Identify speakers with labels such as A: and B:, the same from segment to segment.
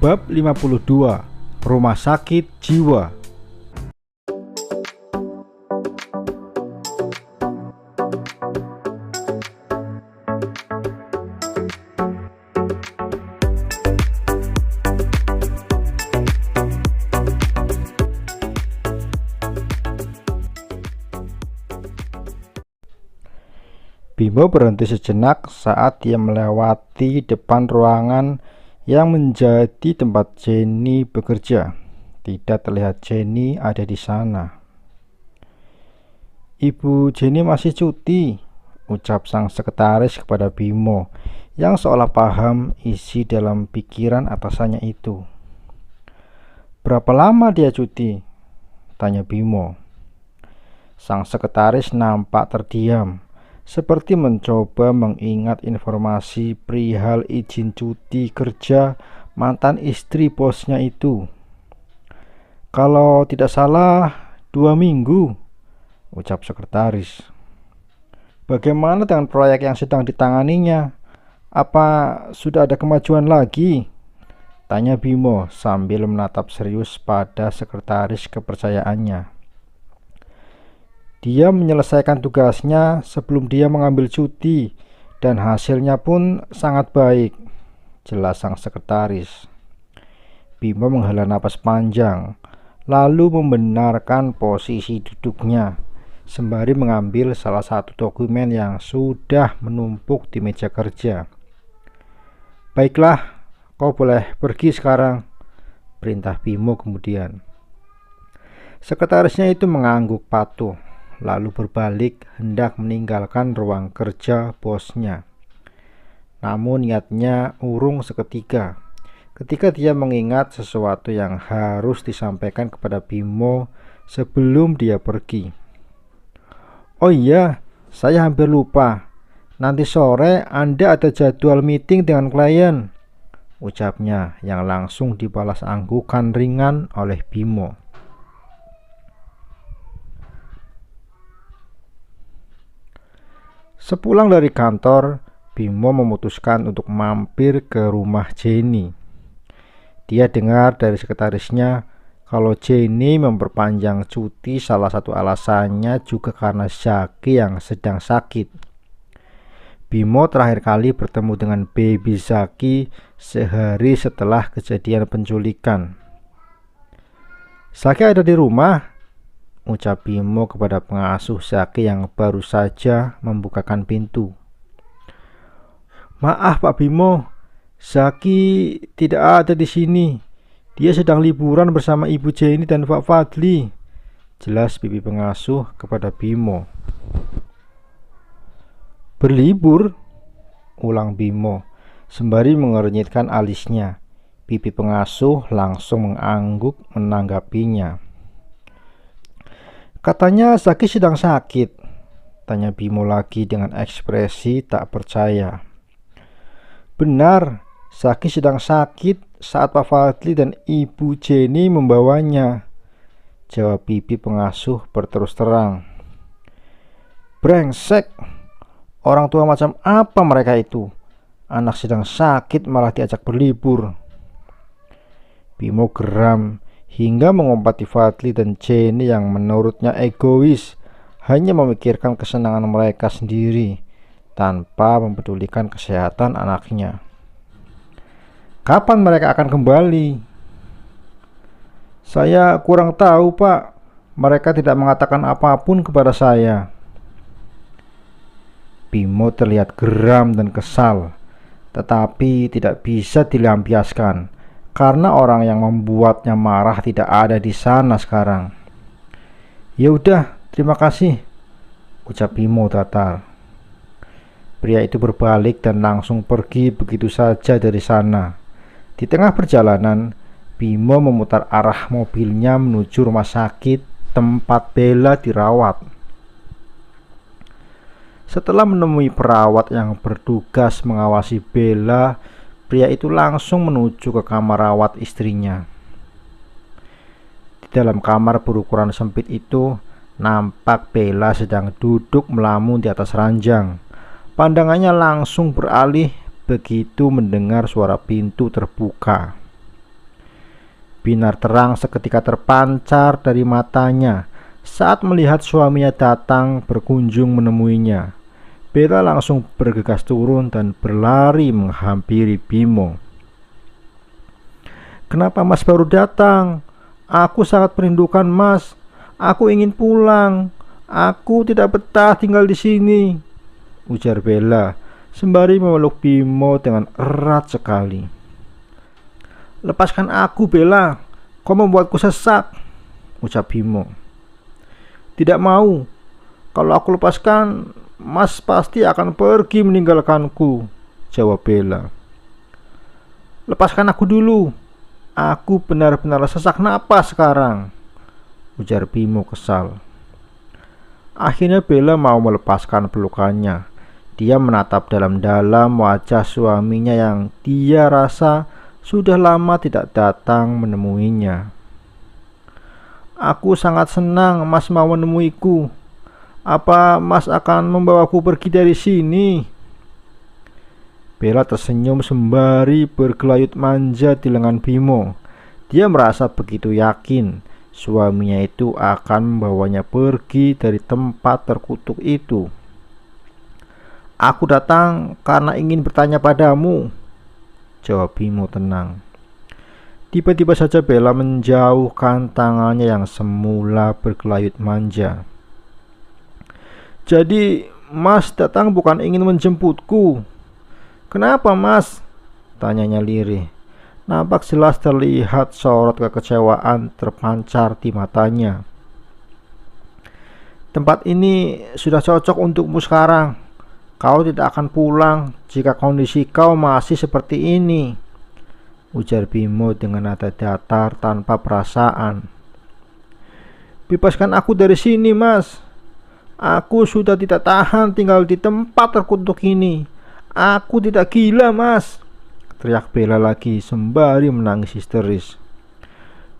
A: Bab 52 Rumah Sakit Jiwa. Bimo berhenti sejenak saat dia melewati depan ruangan yang menjadi tempat Jenny bekerja. Tidak terlihat Jenny ada di sana. "Ibu Jenny masih cuti," ucap sang sekretaris kepada Bimo yang seolah paham isi dalam pikiran atasannya itu. "Berapa lama dia cuti?" tanya Bimo. Sang sekretaris nampak terdiam, seperti mencoba mengingat informasi perihal izin cuti kerja mantan istri bosnya itu. "Kalau tidak salah 2 minggu, ucap sekretaris. "Bagaimana dengan proyek yang sedang ditanganinya? Apa sudah ada kemajuan lagi?" tanya Bimo sambil menatap serius pada sekretaris kepercayaannya. Dia menyelesaikan tugasnya sebelum dia mengambil cuti dan hasilnya pun sangat baik, jelas sang sekretaris. Bimo menghela napas panjang, lalu membenarkan posisi duduknya sembari mengambil salah satu dokumen yang sudah menumpuk di meja kerja. "Baiklah, kau boleh pergi sekarang," perintah Bimo kemudian. Sekretarisnya itu mengangguk patuh, lalu berbalik hendak meninggalkan ruang kerja bosnya. Namun niatnya urung seketika ketika dia mengingat sesuatu yang harus disampaikan kepada Bimo sebelum dia pergi. "Oh iya, saya hampir lupa. Nanti sore Anda ada jadwal meeting dengan klien," ucapnya yang langsung dibalas anggukan ringan oleh Bimo. Sepulang dari kantor, Bimo memutuskan untuk mampir ke rumah Jenny. Dia dengar dari sekretarisnya kalau Jenny memperpanjang cuti salah satu alasannya juga karena Zaki yang sedang sakit. Bimo terakhir kali bertemu dengan baby Zaki sehari setelah kejadian penculikan. "Zaki ada di rumah?" ucap Bimo kepada pengasuh Zaki yang baru saja membukakan pintu. "Maaf Pak Bimo, Zaki tidak ada di sini. Dia sedang liburan bersama Ibu Jenny dan Pak Fadli," jelas bibi pengasuh kepada Bimo. "Berlibur?" ulang Bimo sembari mengernyitkan alisnya. Bibi pengasuh langsung mengangguk menanggapinya. "Katanya Zaki sedang sakit," tanya Bimo lagi dengan ekspresi tak percaya. "Benar, Zaki sedang sakit saat Pak Fadli dan Ibu Jenny membawanya," jawab bibi pengasuh berterus terang. "Brengsek, orang tua macam apa mereka itu? Anak sedang sakit malah diajak berlibur." Bimo geram hingga mengompati Fadli dan Jenny yang menurutnya egois, hanya memikirkan kesenangan mereka sendiri tanpa mempedulikan kesehatan anaknya. "Kapan mereka akan kembali?" "Saya kurang tahu Pak, mereka tidak mengatakan apapun kepada saya." Bimo terlihat geram dan kesal, tetapi tidak bisa dilampiaskan karena orang yang membuatnya marah tidak ada di sana sekarang. "Ya udah, terima kasih," ucap Bimo datar. Pria itu berbalik dan langsung pergi begitu saja dari sana. Di tengah perjalanan, Bimo memutar arah mobilnya menuju rumah sakit tempat Bella dirawat. Setelah menemui perawat yang bertugas mengawasi Bella, pria itu langsung menuju ke kamar rawat istrinya. Di dalam kamar berukuran sempit itu, nampak Bella sedang duduk melamun di atas ranjang. Pandangannya langsung beralih begitu mendengar suara pintu terbuka. Binar terang seketika terpancar dari matanya saat melihat suaminya datang berkunjung menemuinya. Bella langsung bergegas turun dan berlari menghampiri Bimo. "Kenapa Mas baru datang? Aku sangat merindukan Mas. Aku ingin pulang. Aku tidak betah tinggal di sini," ujar Bella sembari memeluk Bimo dengan erat sekali. "Lepaskan aku, Bella. Kau membuatku sesak," ucap Bimo. "Tidak mau. Kalau aku lepaskan, Mas pasti akan pergi meninggalkanku," jawab Bella. "Lepaskan aku dulu. Aku benar-benar sesak napas sekarang," ujar Bimo kesal. Akhirnya Bella mau melepaskan pelukannya. Dia menatap dalam-dalam wajah suaminya yang dia rasa sudah lama tidak datang menemuinya. "Aku sangat senang Mas mau menemuiku. Apa Mas akan membawaku pergi dari sini?" Bella tersenyum sembari bergelayut manja di lengan Bimo. Dia merasa begitu yakin suaminya itu akan membawanya pergi dari tempat terkutuk itu. "Aku datang karena ingin bertanya padamu," jawab Bimo tenang. Tiba-tiba saja Bella menjauhkan tangannya yang semula bergelayut manja. "Jadi Mas datang bukan ingin menjemputku? Kenapa Mas?" tanyanya lirih. Nampak jelas terlihat sorot kekecewaan terpancar di matanya. "Tempat ini sudah cocok untukmu sekarang. Kau tidak akan pulang jika kondisi kau masih seperti ini," ujar Bimo dengan nada datar tanpa perasaan. "Bebaskan aku dari sini, Mas. Aku sudah tidak tahan tinggal di tempat terkutuk ini. Aku tidak gila, Mas," teriak Bella lagi sembari menangis histeris.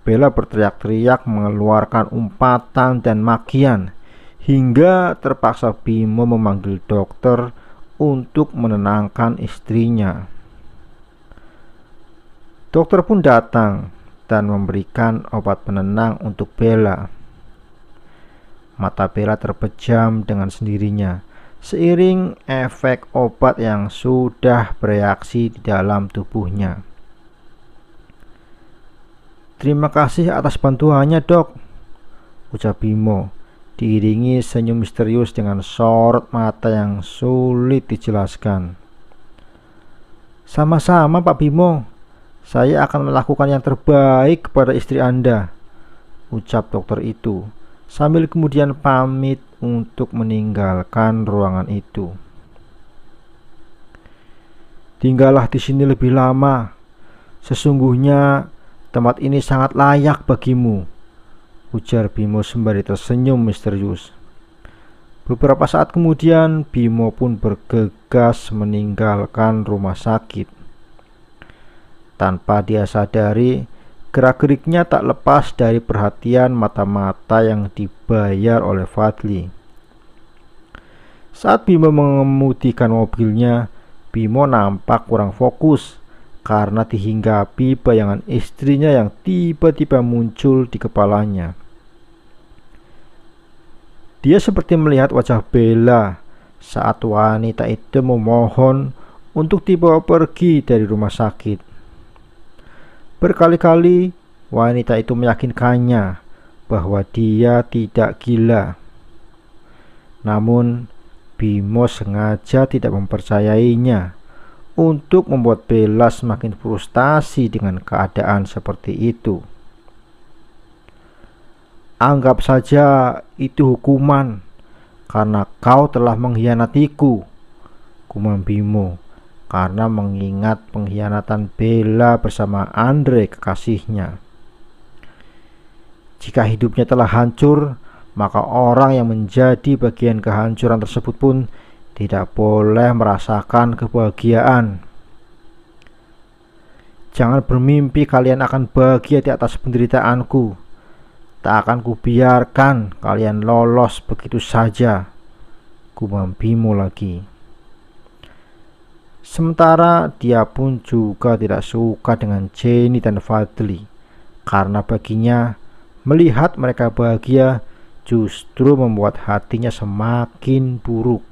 A: Bella berteriak-teriak mengeluarkan umpatan dan makian hingga terpaksa Bimo memanggil dokter untuk menenangkan istrinya. Dokter pun datang dan memberikan obat penenang untuk Bella. Mata Bella terpejam dengan sendirinya seiring efek obat yang sudah bereaksi di dalam tubuhnya. "Terima kasih atas bantuannya, Dok," ucap Bimo, diiringi senyum misterius dengan sorot mata yang sulit dijelaskan. "Sama-sama Pak Bimo. Saya akan melakukan yang terbaik kepada istri Anda," ucap dokter itu, sambil kemudian pamit untuk meninggalkan ruangan itu. "Tinggallah di sini lebih lama. Sesungguhnya tempat ini sangat layak bagimu," ujar Bimo sembari tersenyum misterius. Beberapa saat kemudian Bimo pun bergegas meninggalkan rumah sakit. Tanpa dia sadari, gerak-geriknya tak lepas dari perhatian mata-mata yang dibayar oleh Fadli. Saat Bimo mengemudikan mobilnya, Bimo nampak kurang fokus karena dihinggapi bayangan istrinya yang tiba-tiba muncul di kepalanya. Dia seperti melihat wajah Bella saat wanita itu memohon untuk dibawa pergi dari rumah sakit. Berkali-kali wanita itu meyakinkannya bahwa dia tidak gila. Namun Bimo sengaja tidak mempercayainya untuk membuat Bella semakin frustasi dengan keadaan seperti itu. "Anggap saja itu hukuman karena kau telah mengkhianatiku," gumam Bimo, karena mengingat pengkhianatan Bella bersama Andre kekasihnya. Jika hidupnya telah hancur, maka orang yang menjadi bagian kehancuran tersebut pun tidak boleh merasakan kebahagiaan. "Jangan bermimpi kalian akan bahagia di atas penderitaanku. Tak akan kubiarkan kalian lolos begitu saja," gumam Bimo lagi. Sementara dia pun juga tidak suka dengan Jenny dan Fadli karena baginya melihat mereka bahagia justru membuat hatinya semakin buruk.